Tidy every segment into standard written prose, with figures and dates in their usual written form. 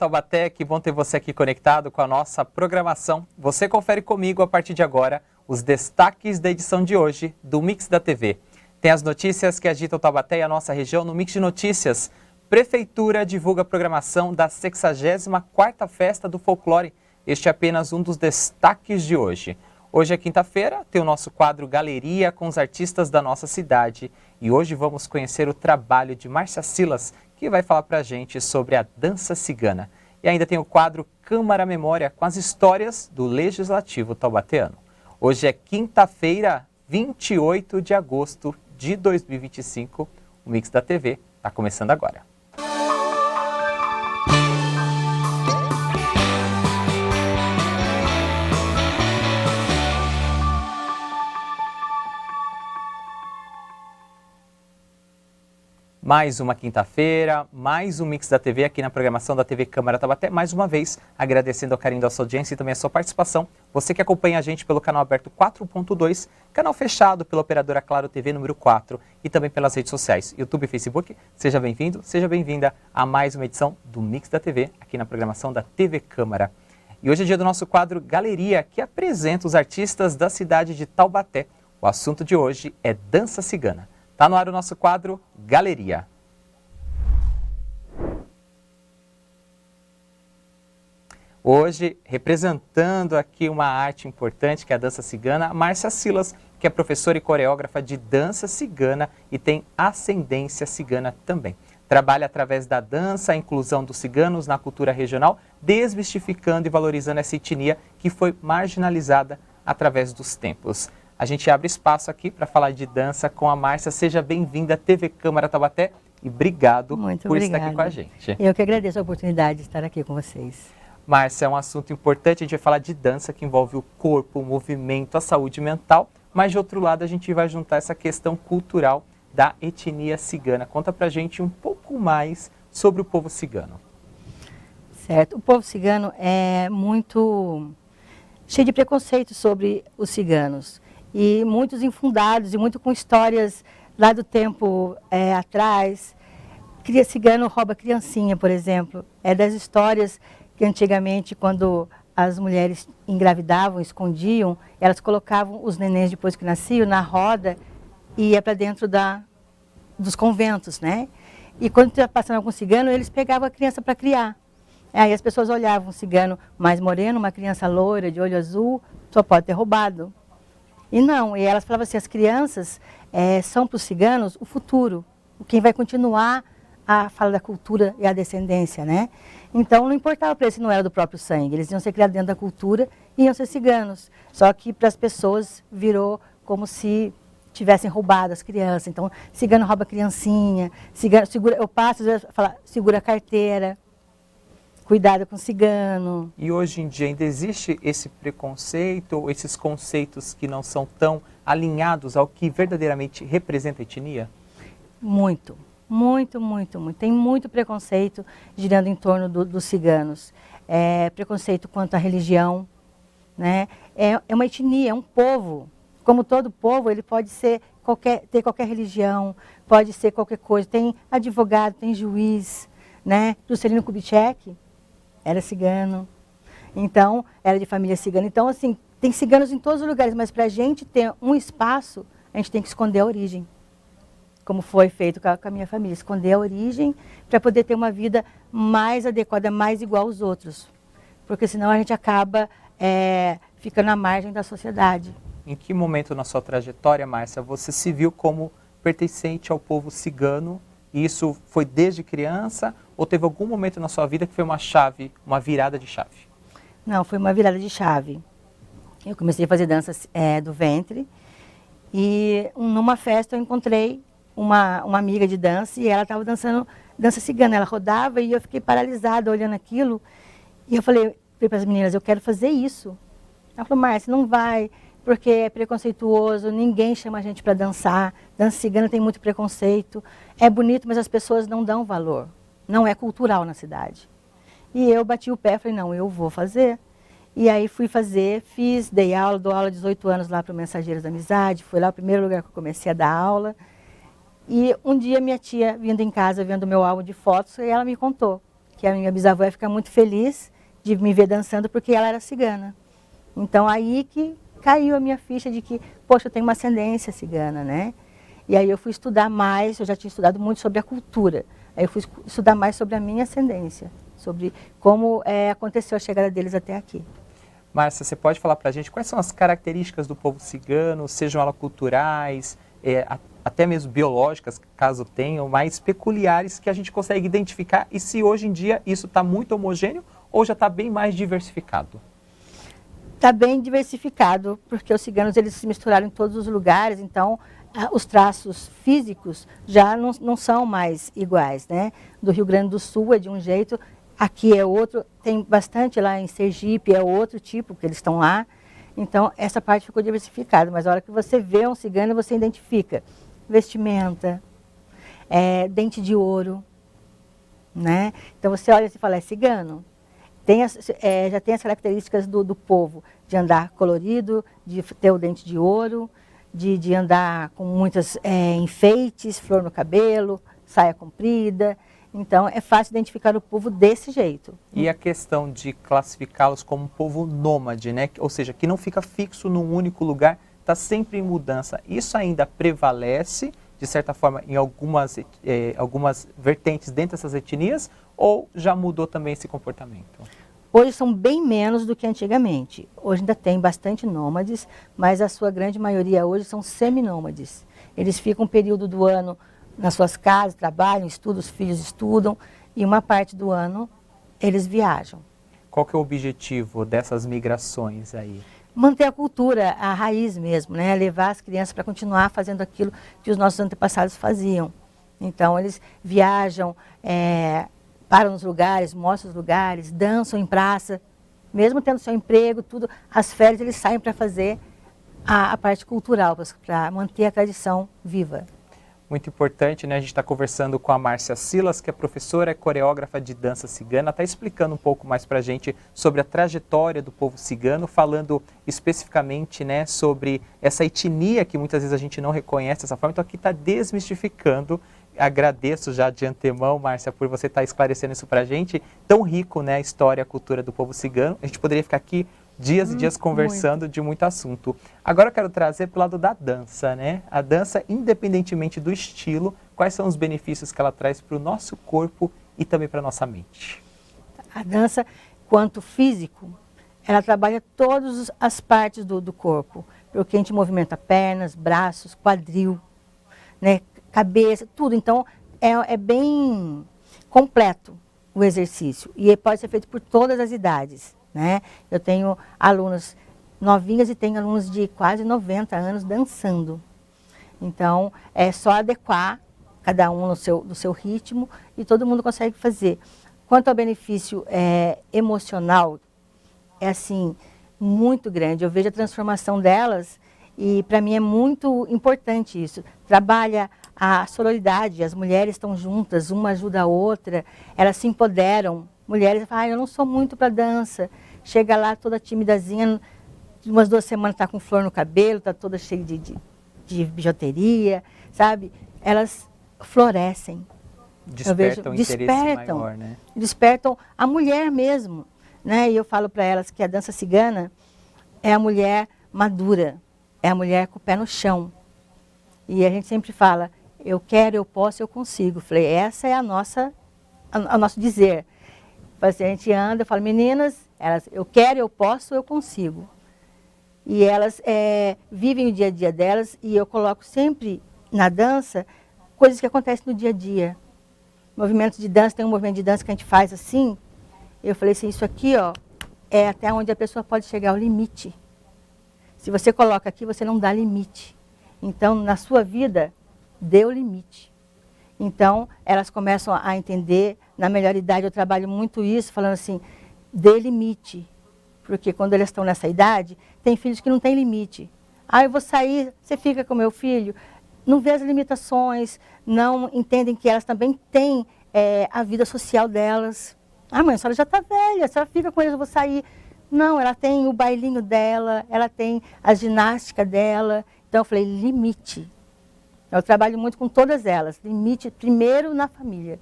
Taubaté, que bom ter você aqui conectado com a nossa programação. Você confere comigo a partir de agora os destaques da edição de hoje do Mix da TV. Tem as notícias que agitam Taubaté e a nossa região no Mix de Notícias. Prefeitura divulga a programação da 64ª Festa do Folclore. Este é apenas um dos destaques de hoje. Hoje é quinta-feira, tem o nosso quadro Galeria com os artistas da nossa cidade. E hoje vamos conhecer o trabalho de Márcia Silas, que vai falar pra gente sobre a dança cigana. E ainda tem o quadro Câmara Memória com as histórias do Legislativo taubateano. Hoje é quinta-feira, 28 de agosto de 2025. O Mix da TV está começando agora. Mais uma quinta-feira, mais um Mix da TV aqui na programação da TV Câmara Taubaté. Mais uma vez, agradecendo ao carinho da sua audiência e também a sua participação. Você que acompanha a gente pelo canal aberto 4.2, canal fechado pela operadora Claro TV número 4 e também pelas redes sociais, YouTube e Facebook. Seja bem-vindo, seja bem-vinda a mais uma edição do Mix da TV aqui na programação da TV Câmara. E hoje é dia do nosso quadro Galeria, que apresenta os artistas da cidade de Taubaté. O assunto de hoje é dança cigana. Está no ar o nosso quadro Galeria. Hoje, representando aqui uma arte importante, que é a dança cigana, a Márcia Silas, que é professora e coreógrafa de dança cigana e tem ascendência cigana também. Trabalha através da dança a inclusão dos ciganos na cultura regional, desmistificando e valorizando essa etnia que foi marginalizada através dos tempos. A gente abre espaço aqui para falar de dança com a Márcia. Seja bem-vinda à TV Câmara Taubaté e obrigado por estar aqui com a gente. Eu que agradeço a oportunidade de estar aqui com vocês. Márcia, é um assunto importante, a gente vai falar de dança que envolve o corpo, o movimento, a saúde mental, mas de outro lado a gente vai juntar essa questão cultural da etnia cigana. Conta pra gente um pouco mais sobre o povo cigano. Certo, o povo cigano é muito cheio de preconceito sobre os ciganos. E muitos infundados e muito com histórias lá do tempo atrás. Cigano rouba criancinha, por exemplo. É das histórias que antigamente, quando as mulheres engravidavam, escondiam, elas colocavam os nenéns depois que nasciam na roda e ia para dentro dos conventos, né? E quando estava passando algum cigano, eles pegavam a criança para criar. Aí as pessoas olhavam um cigano mais moreno, uma criança loira, de olho azul, só pode ter roubado. E não, e elas falavam assim, as crianças são para os ciganos o futuro, quem vai continuar a falar da cultura e a descendência, né? Então não importava para eles se não era do próprio sangue, eles iam ser criados dentro da cultura e iam ser ciganos. Só que para as pessoas virou como se tivessem roubado as crianças. Então, cigano rouba criancinha, cigano segura, eu passo, às vezes, falo, segura a carteira. Cuidado com o cigano. E hoje em dia ainda existe esse preconceito, ou esses conceitos que não são tão alinhados ao que verdadeiramente representa a etnia? Muito, muito, muito, muito. Tem muito preconceito girando em torno dos ciganos. Preconceito quanto à religião, né? É uma etnia, é um povo. Como todo povo, ele pode ser ter qualquer religião, pode ser qualquer coisa. Tem advogado, tem juiz, né? Juscelino Kubitschek era cigano, então, era de família cigana. Então, assim, tem ciganos em todos os lugares, mas para a gente ter um espaço, a gente tem que esconder a origem. Como foi feito com a minha família, esconder a origem para poder ter uma vida mais adequada, mais igual aos outros. Porque senão a gente acaba ficando à margem da sociedade. Em que momento na sua trajetória, Márcia, você se viu como pertencente ao povo cigano? E isso foi desde criança ou teve algum momento na sua vida que foi uma chave, uma virada de chave? Não, foi uma virada de chave. Eu comecei a fazer dança do ventre e numa festa eu encontrei uma amiga de dança e ela estava dançando dança cigana. Ela rodava e eu fiquei paralisada olhando aquilo e eu falei para as meninas, eu quero fazer isso. Ela falou, Márcia, não vai, porque é preconceituoso, ninguém chama a gente para dançar, dança cigana tem muito preconceito, é bonito, mas as pessoas não dão valor, não é cultural na cidade. E eu bati o pé, falei, não, eu vou fazer. E aí fui fazer, dei aula, dou aula há 18 anos lá para o Mensageiros da Amizade, foi lá o primeiro lugar que eu comecei a dar aula. E um dia minha tia, vindo em casa, vendo meu álbum de fotos, e ela me contou que a minha bisavó ia ficar muito feliz de me ver dançando porque ela era cigana. Então aí que caiu a minha ficha de que, poxa, eu tenho uma ascendência cigana, né? E aí eu fui estudar mais, eu já tinha estudado muito sobre a cultura. Aí eu fui estudar mais sobre a minha ascendência, sobre como aconteceu a chegada deles até aqui. Márcia, você pode falar para a gente quais são as características do povo cigano, sejam elas culturais, até mesmo biológicas, caso tenham, mais peculiares que a gente consegue identificar e se hoje em dia isso está muito homogêneo ou já está bem mais diversificado? Está bem diversificado, porque os ciganos eles se misturaram em todos os lugares, então os traços físicos já não são mais iguais, né? Do Rio Grande do Sul é de um jeito, aqui é outro, tem bastante lá em Sergipe, é outro tipo que eles estão lá. Então, essa parte ficou diversificada, mas a hora que você vê um cigano, você identifica vestimenta, dente de ouro, né? Então, você olha e fala, é cigano. Já tem as características do povo, de andar colorido, de ter o dente de ouro, de andar com muitos enfeites, flor no cabelo, saia comprida. Então, é fácil identificar o povo desse jeito. E a questão de classificá-los como um povo nômade, né? Ou seja, que não fica fixo num único lugar, está sempre em mudança. Isso ainda prevalece, de certa forma, em algumas vertentes dentro dessas etnias, ou já mudou também esse comportamento? Hoje são bem menos do que antigamente. Hoje ainda tem bastante nômades, mas a sua grande maioria hoje são seminômades. Eles ficam um período do ano nas suas casas, trabalham, estudam, os filhos estudam, e uma parte do ano eles viajam. Qual que é o objetivo dessas migrações aí? Manter a cultura, a raiz mesmo, né? Levar as crianças para continuar fazendo aquilo que os nossos antepassados faziam. Então, eles viajam, param nos lugares, mostram os lugares, dançam em praça, mesmo tendo seu emprego, tudo, as férias eles saem para fazer a parte cultural, para manter a tradição viva. Muito importante, né? A gente está conversando com a Márcia Silas, que é professora e coreógrafa de dança cigana, está explicando um pouco mais para a gente sobre a trajetória do povo cigano, falando especificamente, né, sobre essa etnia que muitas vezes a gente não reconhece dessa forma, então aqui está desmistificando. Agradeço já de antemão, Márcia, por você estar esclarecendo isso para a gente. Tão rico, né, a história e a cultura do povo cigano. A gente poderia ficar aqui dias e dias conversando de muito assunto. Agora eu quero trazer para o lado da dança, né? A dança, independentemente do estilo, quais são os benefícios que ela traz para o nosso corpo e também para a nossa mente? A dança, quanto físico, ela trabalha todas as partes do corpo, porque a gente movimenta pernas, braços, quadril, né? Cabeça, tudo. Então, é bem completo o exercício e pode ser feito por todas as idades, né? Eu tenho alunas novinhas e tenho alunos de quase 90 anos dançando. Então, é só adequar cada um no seu ritmo e todo mundo consegue fazer. Quanto ao benefício emocional, é assim, muito grande. Eu vejo a transformação delas e para mim é muito importante isso. Trabalha a sororidade, as mulheres estão juntas, uma ajuda a outra, elas se empoderam. Mulheres falam, eu não sou muito para dança. Chega lá toda timidazinha, umas 2 semanas está com flor no cabelo, está toda cheia de bijuteria, sabe? Elas florescem. Despertam um interesse maior, né? Despertam a mulher mesmo, né? E eu falo para elas que a dança cigana é a mulher madura, é a mulher com o pé no chão. E a gente sempre fala, eu quero, eu posso, eu consigo. Falei, essa é o nosso dizer. A gente anda, eu falo, meninas, elas, eu quero, eu posso, eu consigo. E elas vivem o dia a dia delas e eu coloco sempre na dança coisas que acontecem no dia a dia. Movimentos de dança, tem um movimento de dança que a gente faz assim. Eu falei assim, isso aqui, ó, é até onde a pessoa pode chegar ao limite. Se você coloca aqui, você não dá limite. Então, na sua vida, dê o limite. Então, elas começam a entender, na melhor idade eu trabalho muito isso, falando assim, dê limite. Porque quando elas estão nessa idade, tem filhos que não têm limite. Ah, eu vou sair, você fica com meu filho. Não vê as limitações, não entendem que elas também têm a vida social delas. Ah, mãe, a senhora já está velha, a senhora fica com eles, eu vou sair. Não, ela tem o bailinho dela, ela tem a ginástica dela. Então, eu falei, limite. Eu trabalho muito com todas elas. Limite primeiro na família.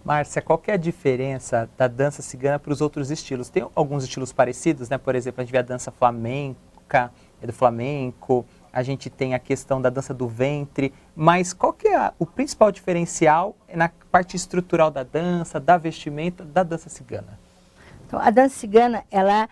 Márcia, qual que é a diferença da dança cigana para os outros estilos? Tem alguns estilos parecidos, né? Por exemplo, a gente vê a dança flamenca, é do flamenco, a gente tem a questão da dança do ventre, mas qual que é o principal diferencial na parte estrutural da dança, da vestimenta, da dança cigana? Então, a dança cigana, ela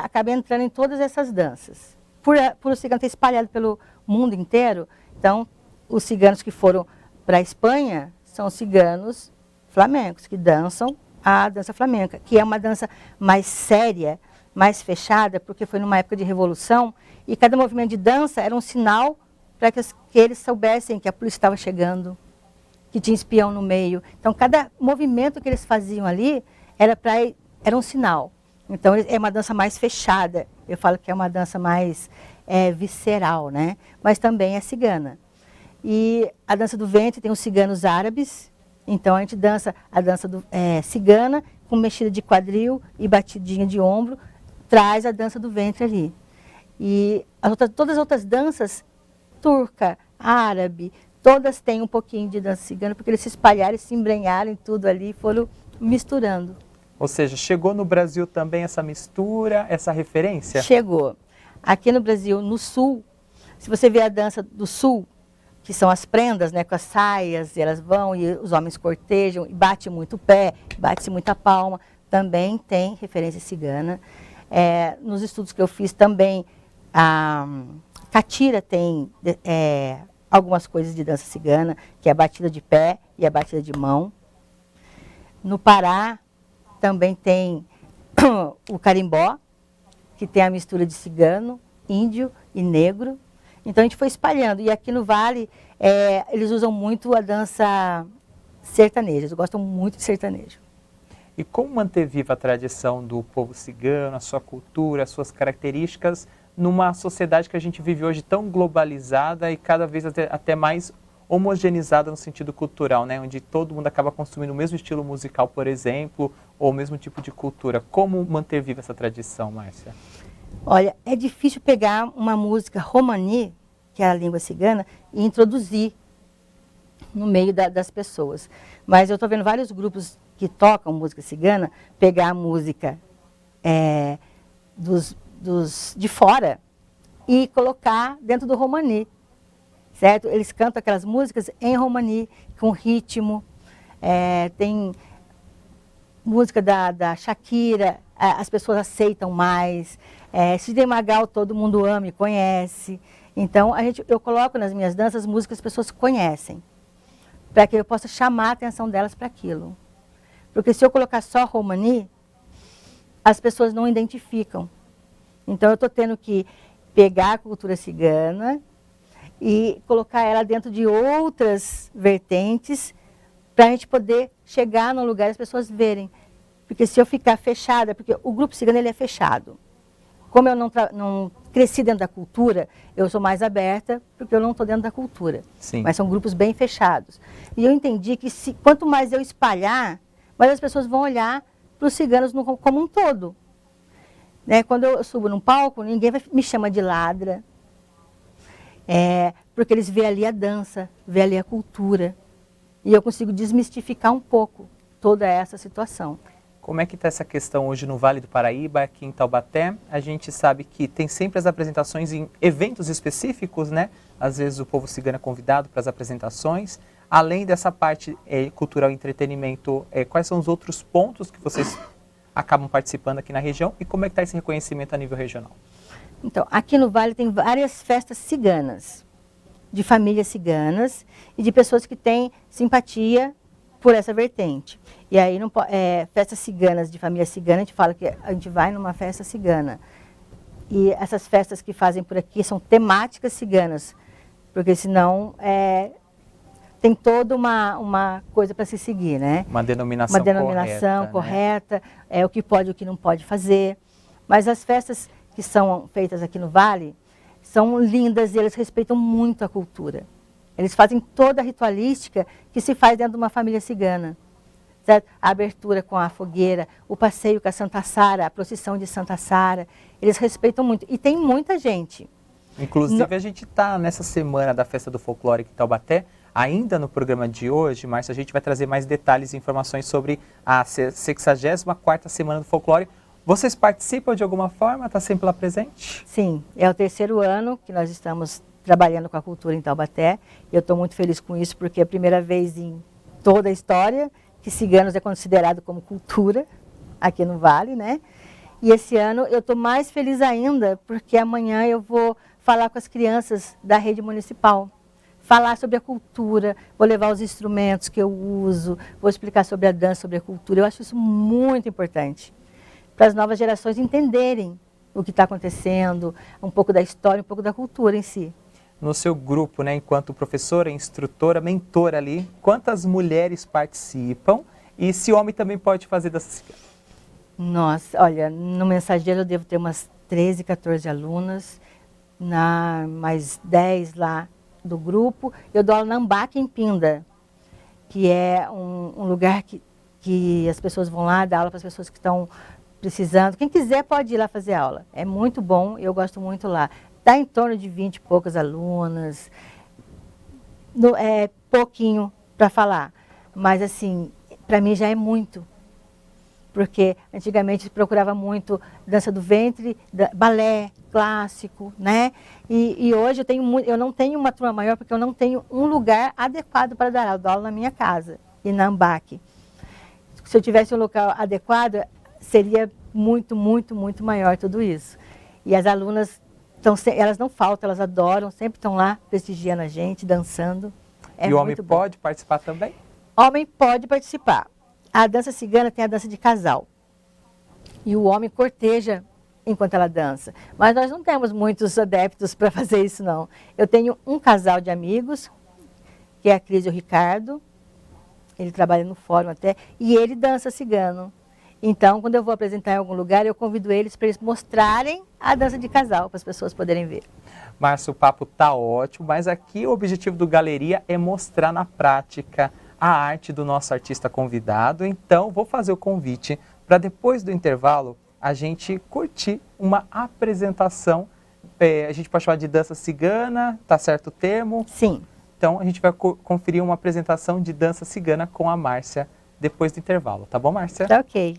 acaba entrando em todas essas danças. Por o cigano ter espalhado pelo mundo inteiro, então, os ciganos que foram para a Espanha são ciganos flamencos, que dançam a dança flamenca, que é uma dança mais séria, mais fechada, porque foi numa época de revolução, e cada movimento de dança era um sinal para que eles soubessem que a polícia estava chegando, que tinha espião no meio. Então, cada movimento que eles faziam ali era um sinal. Então, é uma dança mais fechada. Eu falo que é uma dança mais visceral, né? Mas também é cigana. E a dança do ventre tem os ciganos árabes. Então, a gente dança a dança cigana com mexida de quadril e batidinha de ombro, traz a dança do ventre ali. E todas as outras danças, turca, árabe, todas têm um pouquinho de dança cigana, porque eles se espalharam, se embrenharam em tudo ali, foram misturando. Ou seja, chegou no Brasil também essa mistura, essa referência? Chegou. Aqui no Brasil, no sul, se você vê a dança do sul, que são as prendas, né, com as saias, e elas vão e os homens cortejam, e bate muito o pé, bate-se muita palma, também tem referência cigana. Nos estudos que eu fiz também, a catira tem algumas coisas de dança cigana, que é a batida de pé e a batida de mão. No Pará, também tem o carimbó, que tem a mistura de cigano, índio e negro. Então, a gente foi espalhando. E aqui no Vale, eles usam muito a dança sertaneja. Eles gostam muito de sertanejo. E como manter viva a tradição do povo cigano, a sua cultura, as suas características, numa sociedade que a gente vive hoje tão globalizada e cada vez até mais homogeneizada no sentido cultural, né? Onde todo mundo acaba consumindo o mesmo estilo musical, por exemplo, ou o mesmo tipo de cultura. Como manter viva essa tradição, Márcia? Olha, é difícil pegar uma música romani, que é a língua cigana, e introduzir no meio das pessoas. Mas eu estou vendo vários grupos que tocam música cigana, pegar a música de fora e colocar dentro do romani, certo? Eles cantam aquelas músicas em romani, com ritmo, tem música da Shakira, as pessoas aceitam mais, Sidney Magal todo mundo ama e conhece. Então, eu coloco nas minhas danças músicas que as pessoas conhecem, para que eu possa chamar a atenção delas para aquilo. Porque se eu colocar só romani, as pessoas não identificam. Então, eu estou tendo que pegar a cultura cigana e colocar ela dentro de outras vertentes para a gente poder chegar num lugar e as pessoas verem. Porque se eu ficar fechada, porque o grupo cigano ele é fechado. Como eu não cresci dentro da cultura, eu sou mais aberta, porque eu não estou dentro da cultura. Sim. Mas são grupos bem fechados. E eu entendi que quanto mais eu espalhar, mais as pessoas vão olhar para os ciganos como um todo. Né? Quando eu subo num palco, ninguém me chama de ladra, porque eles veem ali a dança, veem ali a cultura. E eu consigo desmistificar um pouco toda essa situação. Como é que está essa questão hoje no Vale do Paraíba, aqui em Taubaté? A gente sabe que tem sempre as apresentações em eventos específicos, né? Às vezes o povo cigano é convidado para as apresentações. Além dessa parte cultural e entretenimento, quais são os outros pontos que vocês acabam participando aqui na região? E como é que está esse reconhecimento a nível regional? Então, aqui no Vale tem várias festas ciganas, de famílias ciganas e de pessoas que têm simpatia por essa vertente. E aí, festas ciganas, de família cigana, a gente fala que a gente vai numa festa cigana. E essas festas que fazem por aqui são temáticas ciganas, porque senão tem toda uma coisa para se seguir, né? Uma denominação correta, né? O que pode e o que não pode fazer. Mas as festas que são feitas aqui no Vale são lindas e eles respeitam muito a cultura. Eles fazem toda a ritualística que se faz dentro de uma família cigana. Certo? A abertura com a fogueira, o passeio com a Santa Sara, a procissão de Santa Sara. Eles respeitam muito. E tem muita gente. Inclusive, a gente está nessa semana da Festa do Folclore aqui em Taubaté. Ainda no programa de hoje, Márcia, a gente vai trazer mais detalhes e informações sobre a 64ª Semana do Folclore. Vocês participam de alguma forma? Está sempre lá presente? Sim, é o 3º ano que nós estamos trabalhando com a cultura em Taubaté. Eu estou muito feliz com isso, porque é a primeira vez em toda a história que ciganos é considerado como cultura aqui no Vale, né? E esse ano eu estou mais feliz ainda, porque amanhã eu vou falar com as crianças da rede municipal, falar sobre a cultura, vou levar os instrumentos que eu uso, vou explicar sobre a dança, sobre a cultura. Eu acho isso muito importante, para as novas gerações entenderem o que está acontecendo, um pouco da história, um pouco da cultura em si. No seu grupo, né, enquanto professora, instrutora, mentora ali, quantas mulheres participam e se homem também pode fazer dança cigana? Nossa, olha, no Mensageiro eu devo ter umas 13, 14 alunas, mais 10 lá do grupo. Eu dou aula na Ambac, em Pinda, que é um lugar que as pessoas vão lá dar aula para as pessoas que estão precisando. Quem quiser pode ir lá fazer aula, é muito bom, eu gosto muito lá. Está em torno de 20 e poucas alunas, é pouquinho para falar, mas assim, para mim já é muito, porque antigamente se procurava muito dança do ventre, balé clássico, né? E hoje eu não tenho uma turma maior, porque eu não tenho um lugar adequado para dar aula. Eu dou aula na minha casa e na Ambac. Se eu tivesse um local adequado, seria muito, muito, muito maior tudo isso. E as alunas elas não faltam, elas adoram, sempre estão lá prestigiando a gente, dançando. E o homem pode participar também? Homem pode participar. A dança cigana tem a dança de casal. E o homem corteja enquanto ela dança. Mas nós não temos muitos adeptos para fazer isso, não. Eu tenho um casal de amigos, que é a Cris e o Ricardo. Ele trabalha no fórum até, e ele dança cigano. Então, quando eu vou apresentar em algum lugar, eu convido eles para eles mostrarem a dança de casal, para as pessoas poderem ver. Márcia, o papo tá ótimo, mas aqui o objetivo do Galeria é mostrar na prática a arte do nosso artista convidado. Então, vou fazer o convite para depois do intervalo a gente curtir uma apresentação. A gente pode chamar de dança cigana, tá certo o termo? Sim. Então, a gente vai conferir uma apresentação de dança cigana com a Márcia depois do intervalo. Tá bom, Márcia? Tá ok.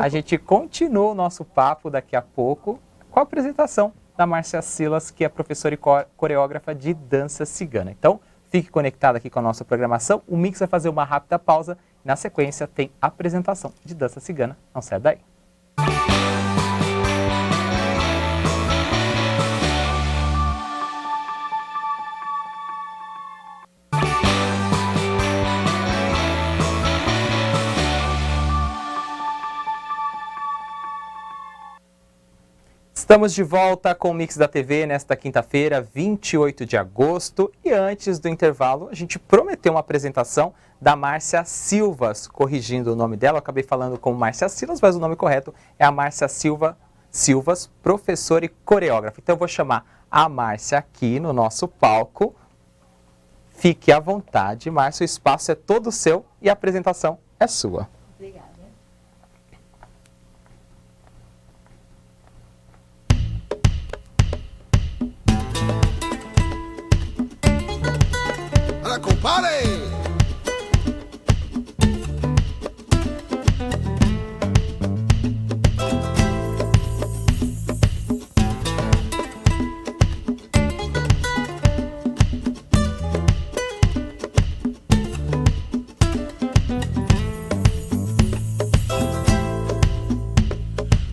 A gente continua o nosso papo daqui a pouco com a apresentação da Márcia Silas, que é professora e coreógrafa de dança cigana. Então, fique conectado aqui com a nossa programação. O Mix vai fazer uma rápida pausa. Na sequência, tem a apresentação de dança cigana. Não sai daí. Estamos de volta com o Mix da TV nesta quinta-feira, 28 de agosto. E antes do intervalo, a gente prometeu uma apresentação da Márcia Silvas. Corrigindo o nome dela, eu acabei falando como Márcia Silas, mas o nome correto é a Márcia Silvas, professora e coreógrafa. Então eu vou chamar a Márcia aqui no nosso palco. Fique à vontade, Márcia, o espaço é todo seu e a apresentação é sua. Obrigada. Compadre!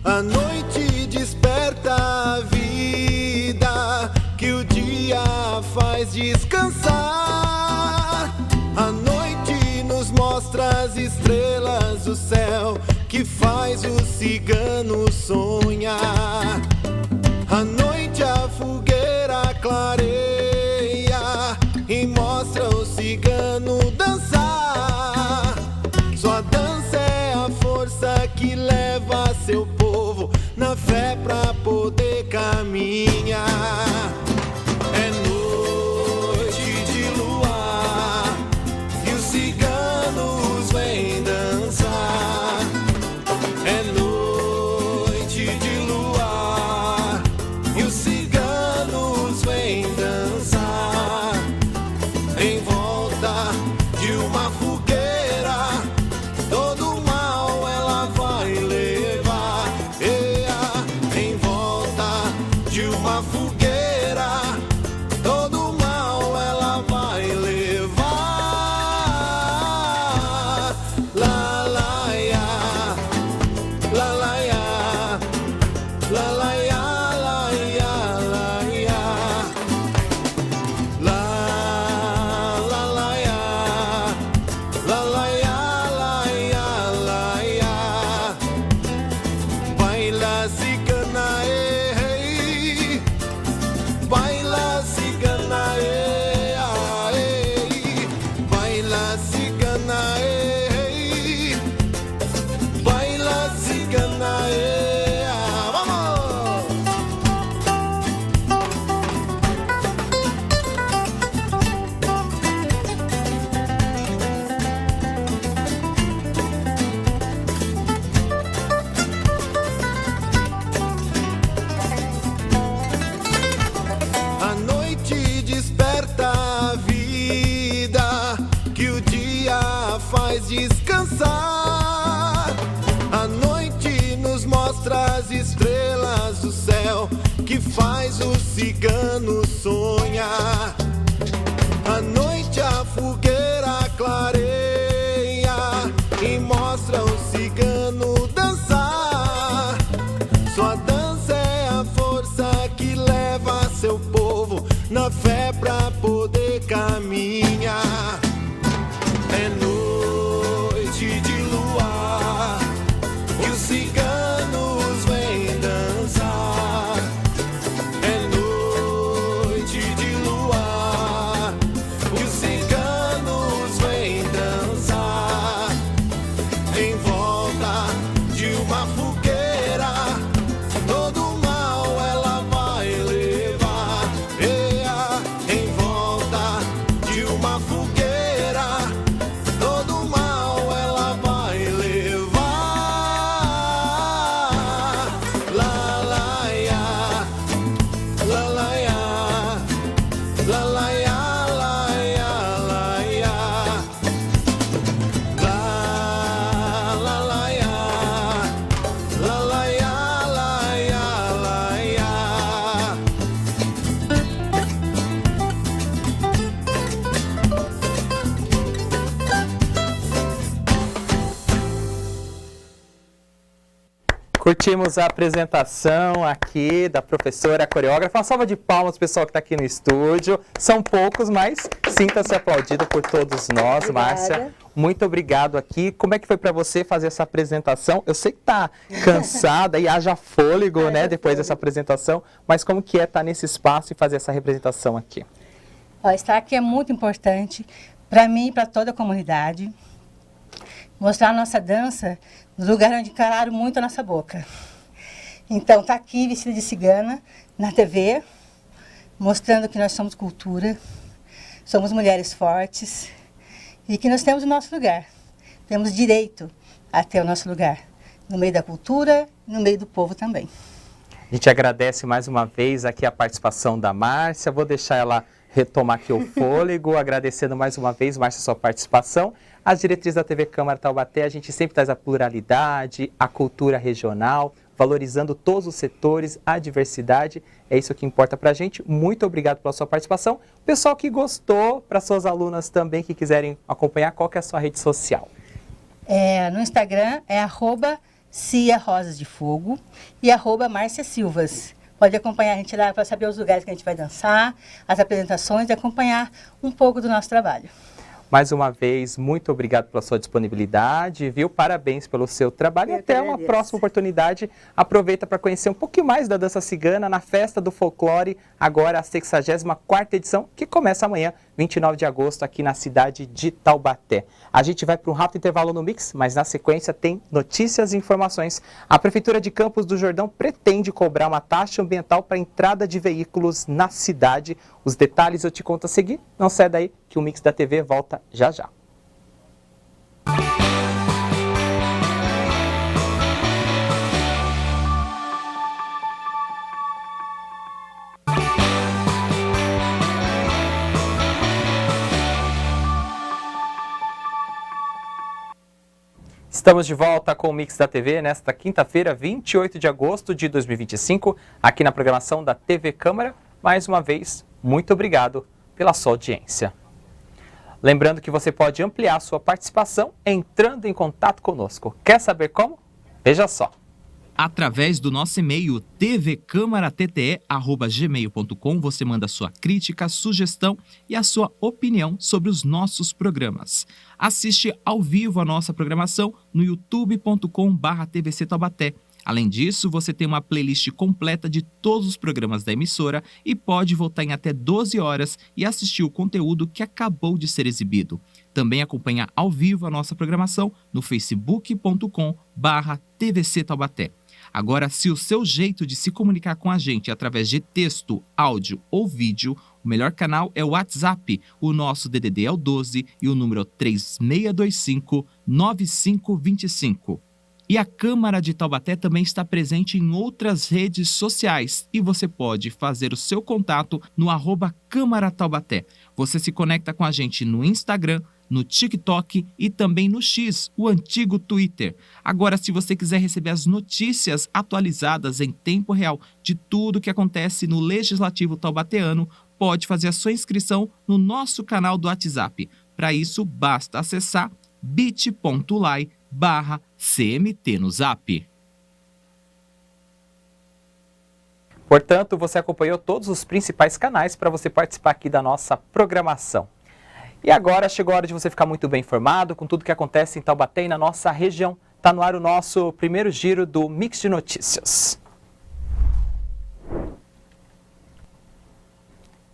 A noite desperta a vida que o dia faz descansar. A noite nos mostra as estrelas do céu que faz o cigano sonhar. A noite a fogueira clareia e mostra o cigano dançar. Sua dança é a força que leva seu povo na fé pra poder caminhar. É noite de luar e os ciganos vêm dançar. É noite de luar e os ciganos vêm dançar em volta descansar. A noite nos mostra as estrelas do céu que faz o cigano sonhar. À noite a fogueira clareia e mostra o cigano dançar. Sua dança é a força que leva seu povo na fé pra poder caminhar. É noite de luar e os ciganos vêm dançar. É noite de luar e os ciganos vêm dançar. Em volta de uma fogueira, todo mal ela vai levar. Em volta de uma fogueira, todo mal ela vai levar. La la ya, la la ya, la la ya, la ya, la ya. La la la ya, la la ya, la ya, la ya. Curtimos a apresentação aqui da professora coreógrafa. Uma salva de palmas, pessoal que está aqui no estúdio. São poucos, mas sinta-se aplaudido por todos nós, Obrigada. Márcia. Muito obrigado aqui. Como é que foi para você fazer essa apresentação? Eu sei que está cansada e haja fôlego, né, depois dessa apresentação, mas como que é estar nesse espaço e fazer essa representação aqui? Ó, estar aqui é muito importante para mim e para toda a comunidade. Mostrar a nossa dança no lugar onde calaram muito a nossa boca. Então, tá aqui vestida de cigana, na TV, mostrando que nós somos cultura, somos mulheres fortes e que nós temos o nosso lugar. Temos direito a ter o nosso lugar, no meio da cultura e no meio do povo também. A gente agradece mais uma vez aqui a participação da Márcia. Vou deixar ela retomar aqui o fôlego, agradecendo mais uma vez, Márcia, a sua participação. As diretrizes da TV Câmara Taubaté, a gente sempre traz a pluralidade, a cultura regional, valorizando todos os setores, a diversidade. É isso que importa pra gente. Muito obrigado pela sua participação. Pessoal que gostou, para suas alunas também que quiserem acompanhar, qual que é a sua rede social? No Instagram é @Cia Rosas de Fogo e @Márcia Silvas. Pode acompanhar a gente lá para saber os lugares que a gente vai dançar, as apresentações e acompanhar um pouco do nosso trabalho. Mais uma vez, muito obrigado pela sua disponibilidade, viu? Parabéns pelo seu trabalho e até uma próxima oportunidade. Aproveita para conhecer um pouquinho mais da dança cigana na Festa do Folclore, agora a 64ª edição, que começa amanhã, 29 de agosto, aqui na cidade de Taubaté. A gente vai para um rápido intervalo no Mix, mas na sequência tem notícias e informações. A Prefeitura de Campos do Jordão pretende cobrar uma taxa ambiental para a entrada de veículos na cidade. Os detalhes eu te conto a seguir. Não sai daí que o Mix da TV volta já já. Estamos de volta com o Mix da TV nesta quinta-feira, 28 de agosto de 2025, aqui na programação da TV Câmara. Mais uma vez, muito obrigado pela sua audiência. Lembrando que você pode ampliar sua participação entrando em contato conosco. Quer saber como? Veja só. Através do nosso e-mail tvcamaratete@gmail.com você manda sua crítica, sugestão e a sua opinião sobre os nossos programas. Assiste ao vivo a nossa programação no youtube.com/tvc Taubaté. Além disso, você tem uma playlist completa de todos os programas da emissora e pode voltar em até 12 horas e assistir o conteúdo que acabou de ser exibido. Também acompanha ao vivo a nossa programação no facebook.com/tvc Taubaté. Agora, se o seu jeito de se comunicar com a gente é através de texto, áudio ou vídeo, o melhor canal é o WhatsApp. O nosso DDD é o 12 e o número é 3625-9525. E a Câmara de Taubaté também está presente em outras redes sociais e você pode fazer o seu contato no @Câmara Taubaté. Você se conecta com a gente no Instagram, no TikTok e também no X, o antigo Twitter. Agora, se você quiser receber as notícias atualizadas em tempo real de tudo que acontece no Legislativo taubateano, pode fazer a sua inscrição no nosso canal do WhatsApp. Para isso, basta acessar bit.ly/CMT no Zap. Portanto, você acompanhou todos os principais canais para você participar aqui da nossa programação. E agora chegou a hora de você ficar muito bem informado com tudo que acontece em Taubaté e na nossa região. Está no ar o nosso primeiro giro do Mix de Notícias.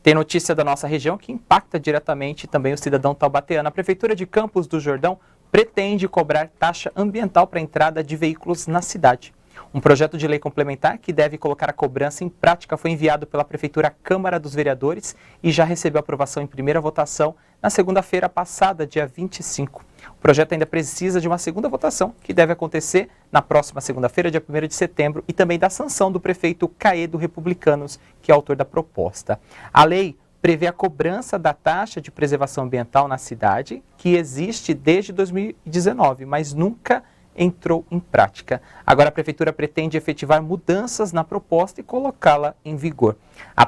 Tem notícia da nossa região que impacta diretamente também o cidadão taubateano. A Prefeitura de Campos do Jordão pretende cobrar taxa ambiental para a entrada de veículos na cidade. Um projeto de lei complementar que deve colocar a cobrança em prática foi enviado pela Prefeitura à Câmara dos Vereadores e já recebeu aprovação em primeira votação na segunda-feira passada, dia 25. O projeto ainda precisa de uma segunda votação, que deve acontecer na próxima segunda-feira, dia 1º de setembro, e também da sanção do prefeito Caedo Republicanos, que é autor da proposta. A lei prevê a cobrança da taxa de preservação ambiental na cidade, que existe desde 2019, mas nunca entrou em prática. Agora a Prefeitura pretende efetivar mudanças na proposta e colocá-la em vigor. A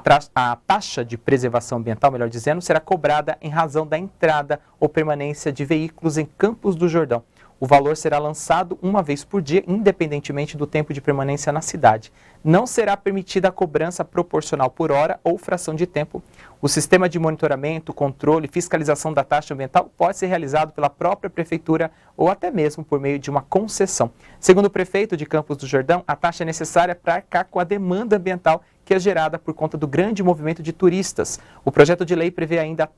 taxa de preservação ambiental, melhor dizendo, será cobrada em razão da entrada ou permanência de veículos em Campos do Jordão. O valor será lançado uma vez por dia, independentemente do tempo de permanência na cidade. Não será permitida a cobrança proporcional por hora ou fração de tempo. O sistema de monitoramento, controle e fiscalização da taxa ambiental pode ser realizado pela própria Prefeitura ou até mesmo por meio de uma concessão. Segundo o prefeito de Campos do Jordão, a taxa é necessária para arcar com a demanda ambiental que é gerada por conta do grande movimento de turistas. O projeto de lei prevê ainda a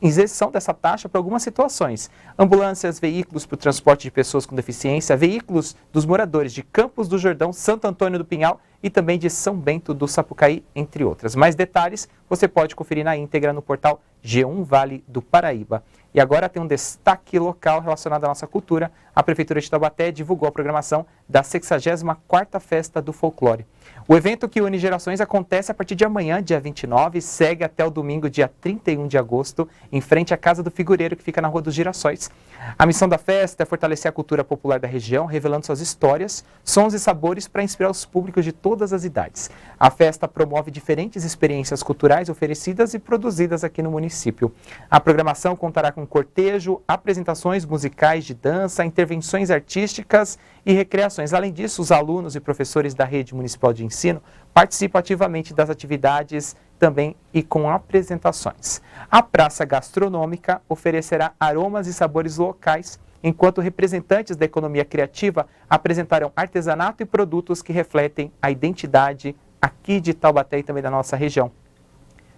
isenção dessa taxa para algumas situações: ambulâncias, veículos para o transporte de pessoas com deficiência, veículos dos moradores de Campos do Jordão, Santo Antônio do Pinhal e também de São Bento do Sapucaí, entre outras. Mais detalhes você pode conferir na íntegra no portal G1 Vale do Paraíba. E agora tem um destaque local relacionado à nossa cultura. A Prefeitura de Taubaté divulgou a programação da 64ª Festa do Folclore. O evento, que une gerações, acontece a partir de amanhã, dia 29, e segue até o domingo, dia 31 de agosto, em frente à Casa do Figureiro, que fica na Rua dos Girassóis. A missão da festa é fortalecer a cultura popular da região, revelando suas histórias, sons e sabores para inspirar os públicos de todas as idades. A festa promove diferentes experiências culturais oferecidas e produzidas aqui no município. A programação contará com cortejo, apresentações musicais de dança, intervenções artísticas e recreações. Além disso, os alunos e professores da Rede Municipal de Ensino participam ativamente das atividades também e com apresentações. A praça gastronômica oferecerá aromas e sabores locais, enquanto representantes da economia criativa apresentarão artesanato e produtos que refletem a identidade aqui de Taubaté e também da nossa região.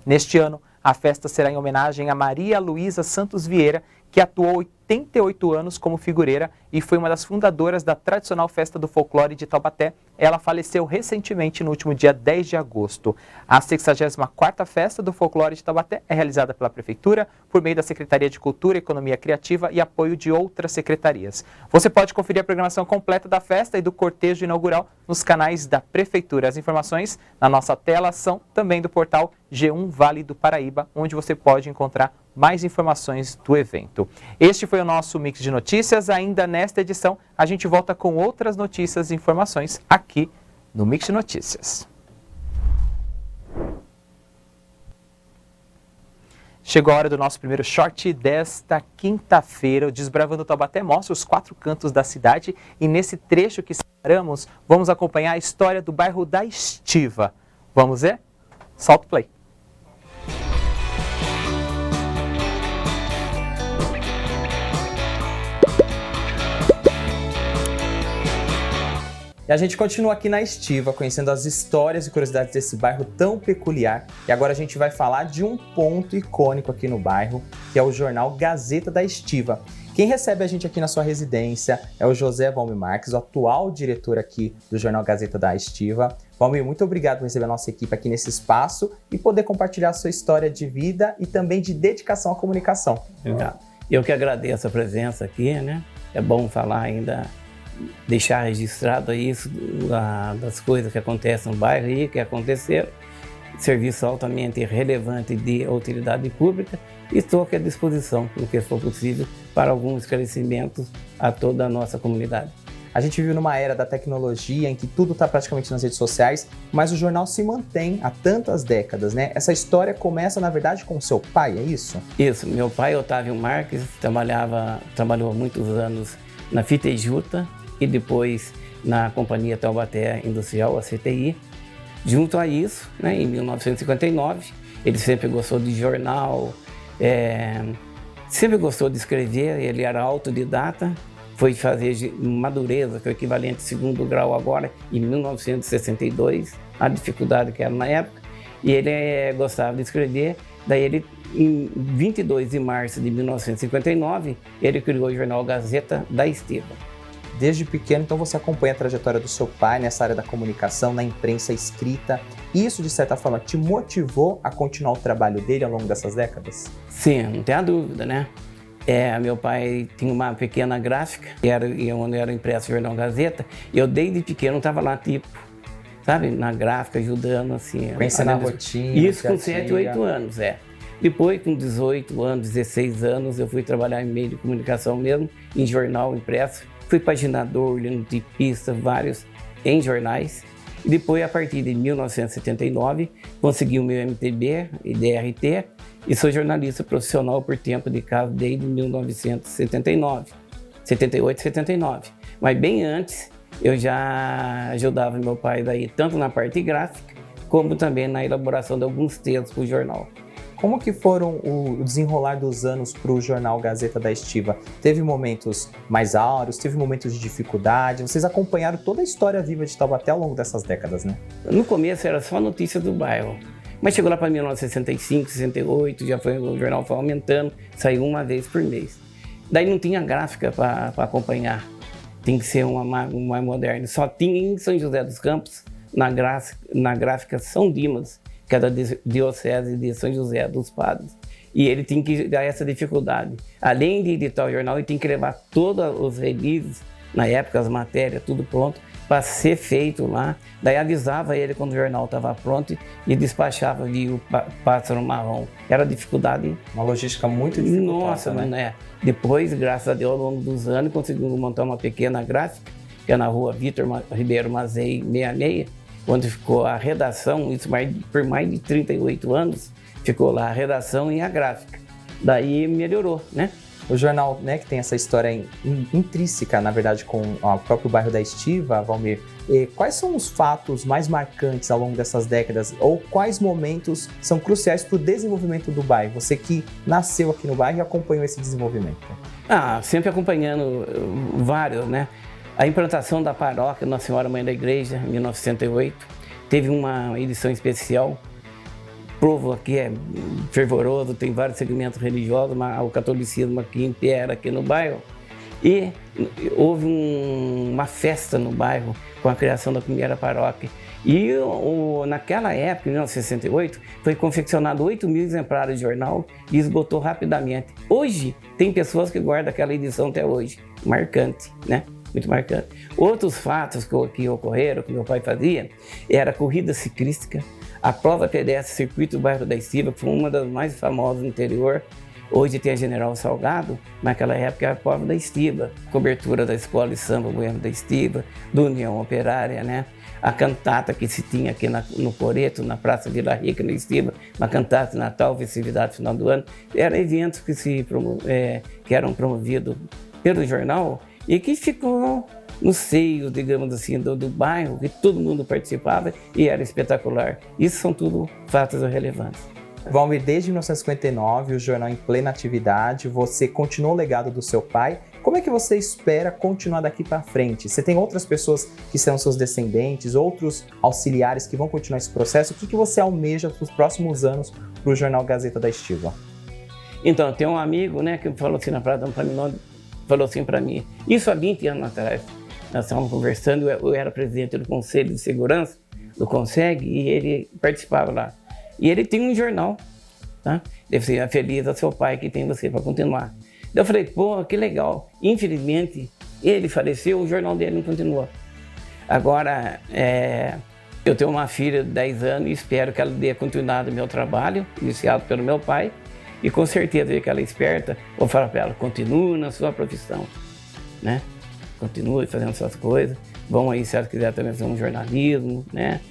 Neste ano, a festa será em homenagem a Maria Luísa Santos Vieira, que atuou 88 anos como figureira e foi uma das fundadoras da tradicional Festa do Folclore de Taubaté. Ela faleceu recentemente no último dia 10 de agosto. A 64ª Festa do Folclore de Taubaté é realizada pela Prefeitura por meio da Secretaria de Cultura e Economia Criativa e apoio de outras secretarias. Você pode conferir a programação completa da festa e do cortejo inaugural nos canais da Prefeitura. As informações na nossa tela são também do portal G1 Vale do Paraíba, onde você pode encontrar mais informações do evento. Este foi o nosso Mix de Notícias. Ainda nesta edição, a gente volta com outras notícias e informações aqui no Mix de Notícias. Chegou a hora do nosso primeiro short desta quinta-feira. O Desbravando Taubaté mostra os 4 cantos da cidade e nesse trecho que separamos, vamos acompanhar a história do bairro da Estiva. Vamos ver? Solta o play. E a gente continua aqui na Estiva, conhecendo as histórias e curiosidades desse bairro tão peculiar. E agora a gente vai falar de um ponto icônico aqui no bairro, que é o jornal Gazeta da Estiva. Quem recebe a gente aqui na sua residência é o José Valmir Marques, o atual diretor aqui do jornal Gazeta da Estiva. Valmir, muito obrigado por receber a nossa equipe aqui nesse espaço e poder compartilhar a sua história de vida e também de dedicação à comunicação. Obrigado. Eu que agradeço a presença aqui, né? É bom falar ainda, deixar registrado isso, das coisas que acontecem no bairro e que aconteceram. serviço altamente relevante de utilidade pública e estou aqui à disposição, no que for possível, para algum esclarecimento a toda a nossa comunidade. A gente vive numa era da tecnologia em que tudo está praticamente nas redes sociais, mas o jornal se mantém há tantas décadas, né? Essa história começa, na verdade, com o seu pai, é isso? Isso, meu pai, Otávio Marques, trabalhou muitos anos na Fita e Juta e depois na Companhia Taubaté Industrial, a CTI. Junto a isso, né, em 1959, ele sempre gostou de jornal, sempre gostou de escrever, ele era autodidata. Foi fazer Madureza, que é o equivalente ao 2º grau agora, em 1962, a dificuldade que era na época, e ele gostava de escrever. Daí ele, em 22 de março de 1959, ele criou o jornal Gazeta da Estiva. Desde pequeno, então, você acompanha a trajetória do seu pai nessa área da comunicação, na imprensa escrita. Isso, de certa forma, te motivou a continuar o trabalho dele ao longo dessas décadas? Sim, não tem a dúvida, né? Meu pai tinha uma pequena gráfica, onde era impresso o jornal Gazeta, e eu desde pequeno estava lá, tipo, sabe, na gráfica, ajudando, assim. Conhecendo a rotina. Isso com 7, 8 anos, Depois, com 18 anos, 16 anos, eu fui trabalhar em meio de comunicação mesmo, em jornal impresso. Fui paginador, linotipista, vários em jornais. E depois, a partir de 1979, consegui o meu MTB e DRT e sou jornalista profissional por tempo de casa desde 1978, 79. Mas bem antes, eu já ajudava meu pai daí, tanto na parte gráfica, como também na elaboração de alguns textos para o jornal. Como que foram o desenrolar dos anos para o jornal Gazeta da Estiva? Teve momentos mais áureos, teve momentos de dificuldade? Vocês acompanharam toda a história viva de Taubaté ao longo dessas décadas, né? No começo era só notícia do bairro, mas chegou lá para 1965, 68, o jornal foi aumentando, saiu uma vez por mês. Daí não tinha gráfica para acompanhar, tem que ser uma mais moderna. Só tinha em São José dos Campos, na gráfica São Dimas, que é da Diocese de São José dos Padres. E ele tem que dar essa dificuldade. Além de editar o jornal, ele tem que levar todos os releases, na época as matérias, tudo pronto, para ser feito lá. Daí avisava ele quando o jornal estava pronto e despachava via o Pássaro Marrom. Era dificuldade. Uma logística muito dificultosa, nossa, né? Depois, graças a Deus, ao longo dos anos, conseguimos montar uma pequena gráfica, que é na rua Vitor Ribeiro Mazei 66, onde ficou a redação, isso por mais de 38 anos, ficou lá a redação e a gráfica. Daí melhorou, né? O jornal, né, que tem essa história intrínseca, na verdade, com o próprio bairro da Estiva, Valmir, quais são os fatos mais marcantes ao longo dessas décadas, ou quais momentos são cruciais para o desenvolvimento do bairro? Você que nasceu aqui no bairro e acompanhou esse desenvolvimento. Sempre acompanhando vários, né? A implantação da paróquia Nossa Senhora Mãe da Igreja, em 1908, teve uma edição especial. O povo aqui é fervoroso, tem vários segmentos religiosos, mas o catolicismo aqui impera aqui no bairro. E houve uma festa no bairro com a criação da primeira paróquia. E naquela época, em 1968, foi confeccionado 8 mil exemplares de jornal e esgotou rapidamente. Hoje, tem pessoas que guardam aquela edição até hoje. Marcante, né? Muito marcante. Outros fatos que ocorreram, que meu pai fazia, era a corrida ciclística, a prova pedestre Circuito do Bairro da Estiva, que foi uma das mais famosas no interior. Hoje tem a General Salgado, naquela época era a prova da Estiva, cobertura da Escola de Samba Bueno da Estiva, do União Operária, né? A cantata que se tinha aqui no Coreto, na Praça Vila Rica, na Estiva, uma cantata de Natal, festividade final do ano, eram eventos que eram promovidos pelo jornal e que ficou no seio, digamos assim, do bairro, que todo mundo participava e era espetacular. Isso são tudo fatos relevantes. Valmir, desde 1959, o jornal em plena atividade, você continuou o legado do seu pai. Como é que você espera continuar daqui para frente? Você tem outras pessoas que serão seus descendentes, outros auxiliares que vão continuar esse processo? O que você almeja para os próximos anos para o jornal Gazeta da Estiva? Então, tem um amigo, né, que falou assim na Praça do Paminão, falou assim para mim, isso há 20 anos atrás, nós estávamos conversando, eu era presidente do Conselho de Segurança, do CONSEG, e ele participava lá. E ele tem um jornal, tá? Deve ser feliz a seu pai que tem você para continuar. Daí eu falei, pô, que legal. Infelizmente, ele faleceu, o jornal dele não continuou. Agora, Eu tenho uma filha de 10 anos e espero que ela dê continuidade ao meu trabalho, iniciado pelo meu pai. E com certeza que ela é esperta, vou falar para ela, continue na sua profissão, né? Continue fazendo suas coisas. Vão aí, se ela quiser também fazer um jornalismo, né?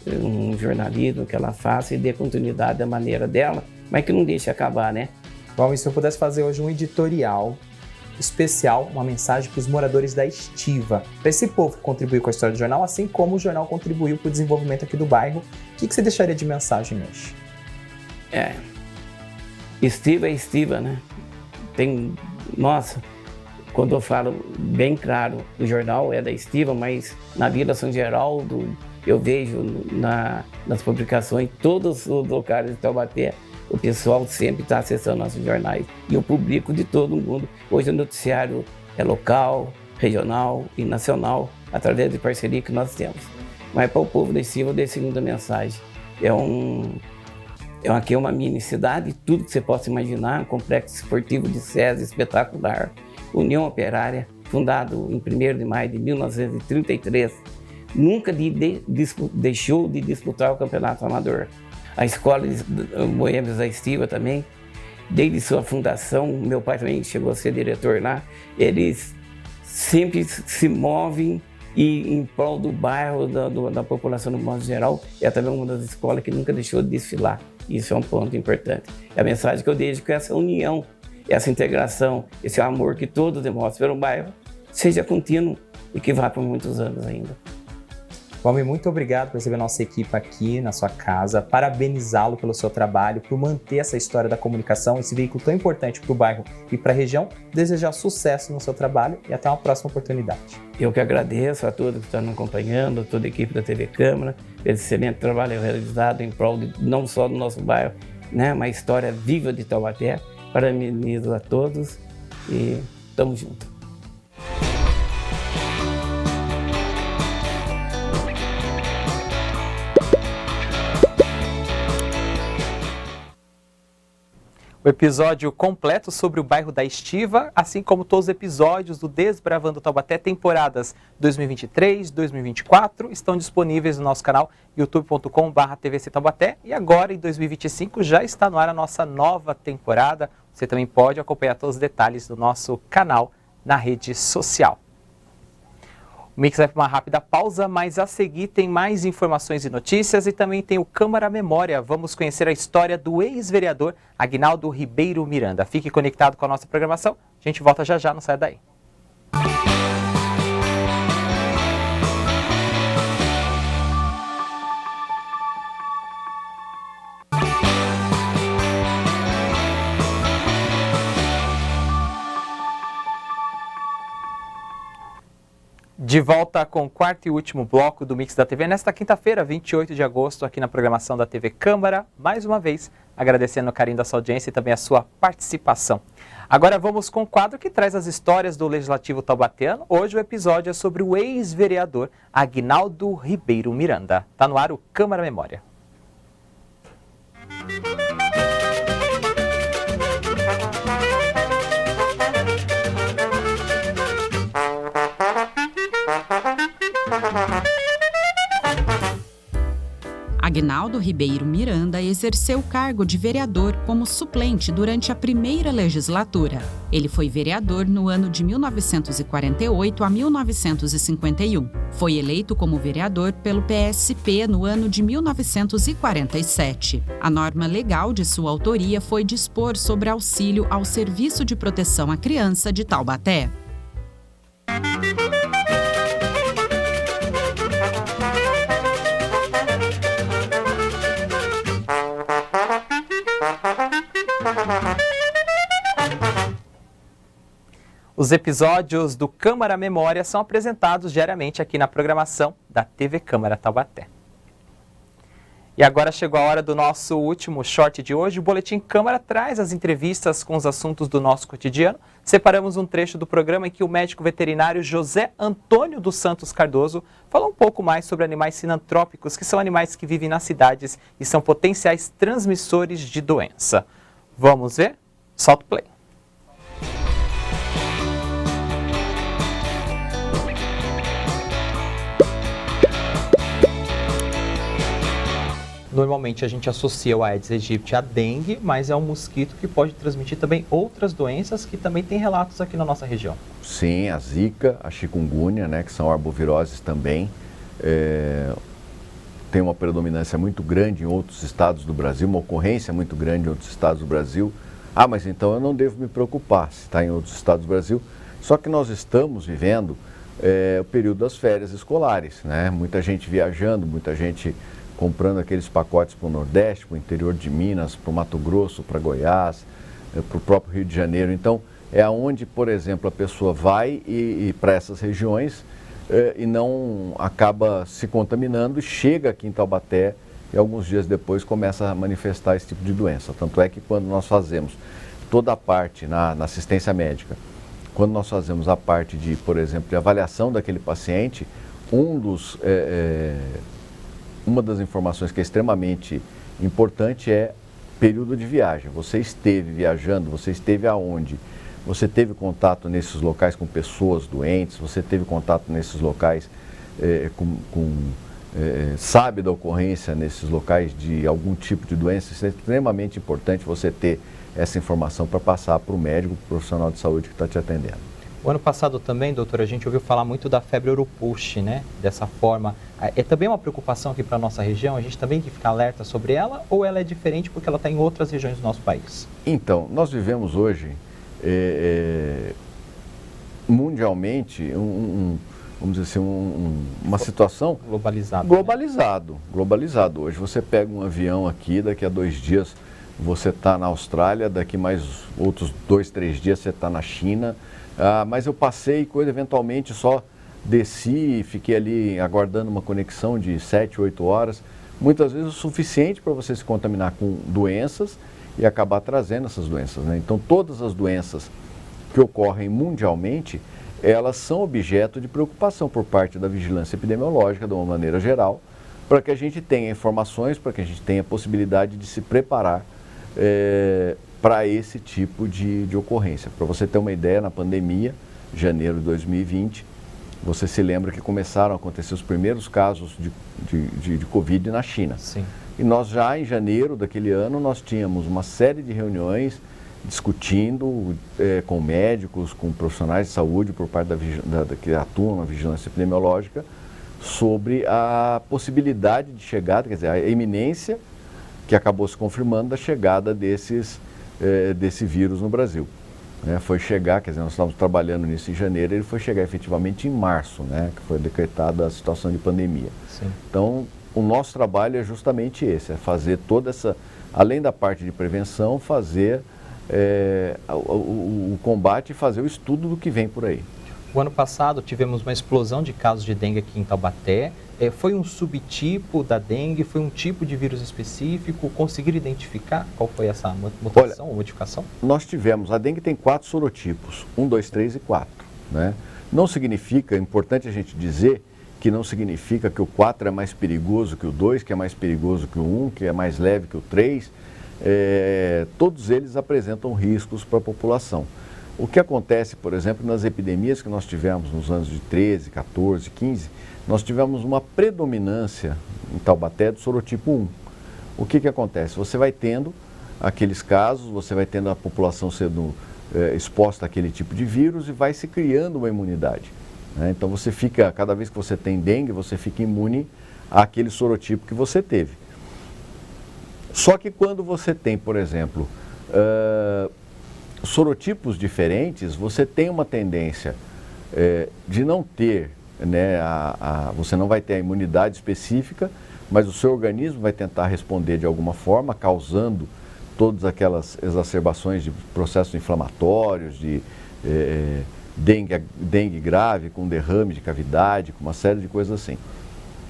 Um jornalismo que ela faça e dê continuidade da maneira dela, mas que não deixe acabar, né? Bom, se eu pudesse fazer hoje um editorial especial, uma mensagem para os moradores da Estiva, para esse povo que contribuiu com a história do jornal, assim como o jornal contribuiu para o desenvolvimento aqui do bairro, o que você deixaria de mensagem hoje? Estiva é Estiva, né? Nossa, quando eu falo bem claro, o jornal é da Estiva, mas na Vila São Geraldo, eu vejo nas publicações, todos os locais de Taubaté, o pessoal sempre está acessando nossos jornais. E eu publico de todo mundo. Hoje o noticiário é local, regional e nacional, através de parceria que nós temos. Mas para o povo da Estiva, eu dei a segunda mensagem. Aqui é uma mini cidade, tudo que você possa imaginar, um complexo esportivo de SESI espetacular. União Operária, fundado em 1º de maio de 1933, nunca deixou de disputar o campeonato amador. A Escola de Boêmios da Estiva também, desde sua fundação, meu pai também chegou a ser diretor lá, eles sempre se movem em prol do bairro, da população no modo geral. É também uma das escolas que nunca deixou de desfilar. Isso é um ponto importante. É a mensagem que eu deixo, que essa união, essa integração, esse amor que todos demonstram pelo bairro, seja contínuo e que vá por muitos anos ainda. Valmir, muito obrigado por receber a nossa equipe aqui na sua casa, parabenizá-lo pelo seu trabalho, por manter essa história da comunicação, esse veículo tão importante para o bairro e para a região, desejar sucesso no seu trabalho e até uma próxima oportunidade. Eu que agradeço a todos que estão nos acompanhando, a toda a equipe da TV Câmara, pelo excelente trabalho realizado em prol não só do nosso bairro, né, mas a história viva de Taubaté. Parabenizo a todos e estamos juntos. O episódio completo sobre o bairro da Estiva, assim como todos os episódios do Desbravando Taubaté, temporadas 2023, 2024, estão disponíveis no nosso canal youtube.com/tvc Taubaté. E agora, em 2025, já está no ar a nossa nova temporada. Você também pode acompanhar todos os detalhes do nosso canal na rede social. O Mix vai para uma rápida pausa, mas a seguir tem mais informações e notícias e também tem o Câmara Memória. Vamos conhecer a história do ex-vereador Aguinaldo Ribeiro Miranda. Fique conectado com a nossa programação. A gente volta já já, não sai daí. De volta com o quarto e último bloco do Mix da TV, nesta quinta-feira, 28 de agosto, aqui na programação da TV Câmara. Mais uma vez, agradecendo o carinho da sua audiência e também a sua participação. Agora vamos com o quadro que traz as histórias do Legislativo taubateano. Hoje o episódio é sobre o ex-vereador Aguinaldo Ribeiro Miranda. Está no ar o Câmara Memória. Aguinaldo Ribeiro Miranda exerceu o cargo de vereador como suplente durante a primeira legislatura. Ele foi vereador no ano de 1948 a 1951. Foi eleito como vereador pelo PSP no ano de 1947. A norma legal de sua autoria foi dispor sobre auxílio ao Serviço de Proteção à Criança de Taubaté. Os episódios do Câmara Memória são apresentados diariamente aqui na programação da TV Câmara Taubaté. E agora chegou a hora do nosso último short de hoje. O Boletim Câmara traz as entrevistas com os assuntos do nosso cotidiano. Separamos um trecho do programa em que o médico veterinário José Antônio dos Santos Cardoso fala um pouco mais sobre animais sinantrópicos, que são animais que vivem nas cidades e são potenciais transmissores de doença. Vamos ver? Solta o play. Normalmente a gente associa o Aedes aegypti à dengue, mas é um mosquito que pode transmitir também outras doenças que também tem relatos aqui na nossa região. Sim, a zika, a chikungunya, né, que são arboviroses também, tem uma predominância muito grande em outros estados do Brasil, uma ocorrência muito grande em outros estados do Brasil. Ah, mas então eu não devo me preocupar se está em outros estados do Brasil. Só que nós estamos vivendo o período das férias escolares, né? Muita gente viajando, muita gente comprando aqueles pacotes para o Nordeste, para o interior de Minas, para o Mato Grosso, para Goiás, para o próprio Rio de Janeiro. Então, é onde, por exemplo, a pessoa vai e para essas regiões e não acaba se contaminando, chega aqui em Taubaté e alguns dias depois começa a manifestar esse tipo de doença. Tanto é que quando nós fazemos toda a parte na assistência médica, quando nós fazemos a parte de, por exemplo, de avaliação daquele paciente, uma das informações que é extremamente importante é período de viagem. Você esteve viajando, você esteve aonde? Você teve contato nesses locais com pessoas doentes, você teve contato nesses locais sabe da ocorrência nesses locais de algum tipo de doença. Isso é extremamente importante você ter essa informação para passar para o médico, para o profissional de saúde que está te atendendo. O ano passado também, doutor, a gente ouviu falar muito da febre ouro-push, né? Dessa forma. É também uma preocupação aqui para a nossa região? A gente também tem que ficar alerta sobre ela ou ela é diferente porque ela está em outras regiões do nosso país? Então, nós vivemos hoje, mundialmente, vamos dizer assim, uma situação... Globalizado. Hoje você pega um avião aqui, daqui a 2 dias você está na Austrália, daqui mais outros 2, 3 dias você está na China. Mas eu passei, eventualmente só desci e fiquei ali aguardando uma conexão de 7, 8 horas. Muitas vezes o suficiente para você se contaminar com doenças e acabar trazendo essas doenças, né? Então todas as doenças que ocorrem mundialmente, elas são objeto de preocupação por parte da vigilância epidemiológica, de uma maneira geral, para que a gente tenha informações, para que a gente tenha a possibilidade de se preparar para esse tipo de ocorrência. Para você ter uma ideia, na pandemia, janeiro de 2020, você se lembra que começaram a acontecer os primeiros casos de Covid na China. Sim. E nós já em janeiro daquele ano, nós tínhamos uma série de reuniões discutindo com médicos, com profissionais de saúde por parte que atuam na vigilância epidemiológica sobre a possibilidade de chegada, quer dizer, a iminência que acabou se confirmando da chegada desse vírus no Brasil. Foi chegar, quer dizer, nós estávamos trabalhando nisso em janeiro, ele foi chegar efetivamente em março, né, que foi decretada a situação de pandemia. Sim. Então, o nosso trabalho é justamente esse, é fazer toda essa, além da parte de prevenção, fazer o combate e fazer o estudo do que vem por aí. O ano passado tivemos uma explosão de casos de dengue aqui em Taubaté. Foi um subtipo da dengue? Foi um tipo de vírus específico? Conseguiram identificar qual foi essa mutação ou modificação? Nós tivemos, a dengue tem 4 sorotipos, 1, 2, 3 e 4. Né? Não significa, é importante a gente dizer, que não significa que o 4 é mais perigoso que o 2, que é mais perigoso que o 1, que é mais leve que o 3. Todos eles apresentam riscos para a população. O que acontece, por exemplo, nas epidemias que nós tivemos nos anos de 13, 14, 15, nós tivemos uma predominância em Taubaté do sorotipo 1. O que acontece? Você vai tendo aqueles casos, você vai tendo a população sendo exposta àquele tipo de vírus e vai se criando uma imunidade. Né? Então você fica, cada vez que você tem dengue, você fica imune àquele sorotipo que você teve. Só que quando você tem, por exemplo, sorotipos diferentes, você tem uma tendência de não ter, né, você não vai ter a imunidade específica, mas o seu organismo vai tentar responder de alguma forma, causando todas aquelas exacerbações de processos inflamatórios, de dengue grave, com derrame de cavidade, com uma série de coisas assim.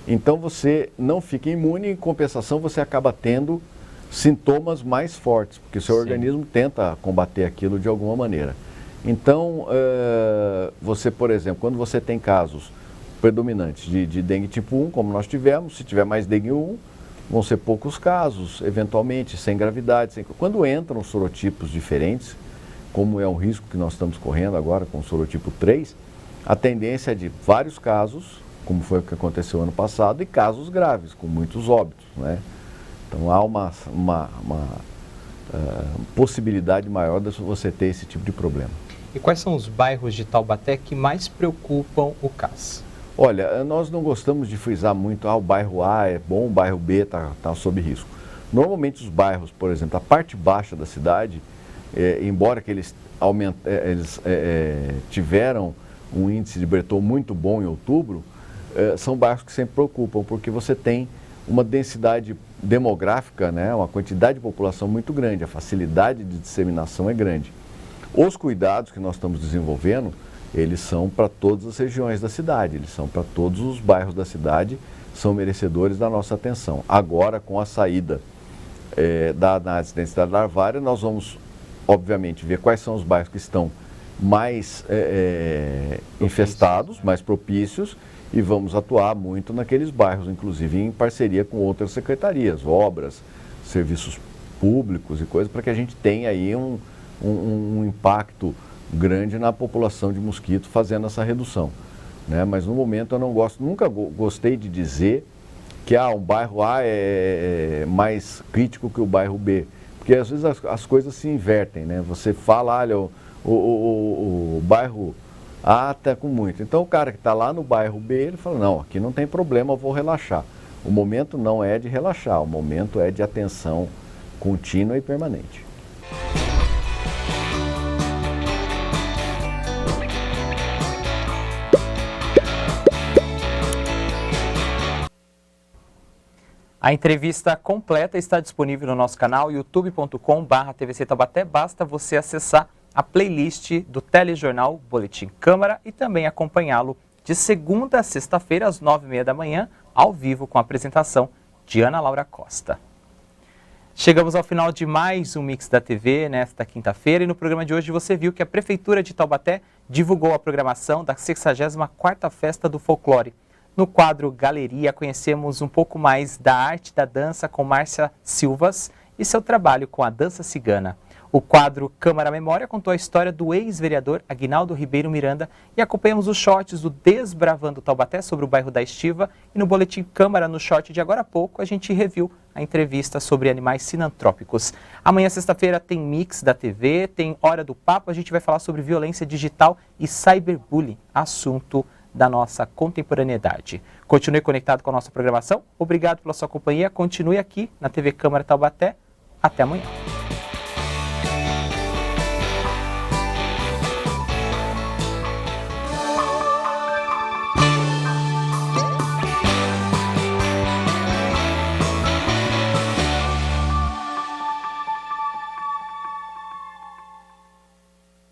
Então você não fica imune, em compensação você acaba tendo sintomas mais fortes, porque o seu organismo tenta combater aquilo de alguma maneira. Então, você, por exemplo, quando você tem casos predominantes de dengue tipo 1, como nós tivemos, se tiver mais dengue 1, vão ser poucos casos, eventualmente, sem gravidade. Quando entram sorotipos diferentes, como é um risco que nós estamos correndo agora com o sorotipo 3, a tendência é de vários casos, como foi o que aconteceu ano passado, e casos graves, com muitos óbitos, né? Então há uma possibilidade maior de você ter esse tipo de problema. E quais são os bairros de Taubaté que mais preocupam o CAS? Olha, nós não gostamos de frisar muito, o bairro A é bom, o bairro B está sob risco. Normalmente os bairros, por exemplo, a parte baixa da cidade, embora que eles tiveram um índice de Bertol muito bom em outubro, são bairros que sempre preocupam, porque você tem uma densidade demográfica, né, uma quantidade de população muito grande, a facilidade de disseminação é grande. Os cuidados que nós estamos desenvolvendo, eles são para todas as regiões da cidade, eles são para todos os bairros da cidade, são merecedores da nossa atenção. Agora, com a saída da análise de densidade larvária, nós vamos, obviamente, ver quais são os bairros que estão mais infestados, mais propícios, e vamos atuar muito naqueles bairros, inclusive em parceria com outras secretarias, obras, serviços públicos e coisas, para que a gente tenha aí um impacto grande na população de mosquito fazendo essa redução, né? Mas no momento eu não gosto, nunca gostei de dizer que um bairro A é mais crítico que o bairro B, porque às vezes as coisas se invertem, né? Você fala, olha, o bairro A está com muito, então o cara que está lá no bairro B, ele fala, não, aqui não tem problema, eu vou relaxar. O momento não é de relaxar, o momento é de atenção contínua e permanente. A entrevista completa está disponível no nosso canal youtube.com/TVC Taubaté. Basta você acessar a playlist do telejornal Boletim Câmara e também acompanhá-lo de segunda a sexta-feira às 9h30 da manhã, ao vivo com a apresentação de Ana Laura Costa. Chegamos ao final de mais um Mix da TV nesta quinta-feira e no programa de hoje você viu que a Prefeitura de Taubaté divulgou a programação da 64ª Festa do Folclore. No quadro Galeria, conhecemos um pouco mais da arte da dança com Márcia Silvas e seu trabalho com a dança cigana. O quadro Câmara Memória contou a história do ex-vereador Aguinaldo Ribeiro Miranda e acompanhamos os shorts do Desbravando Taubaté sobre o bairro da Estiva e no Boletim Câmara, no short de agora há pouco, a gente reviu a entrevista sobre animais sinantrópicos. Amanhã, sexta-feira, tem Mix da TV, tem Hora do Papo, a gente vai falar sobre violência digital e cyberbullying, assunto da nossa contemporaneidade. Continue conectado com a nossa programação. Obrigado pela sua companhia. Continue aqui na TV Câmara Taubaté. Até amanhã.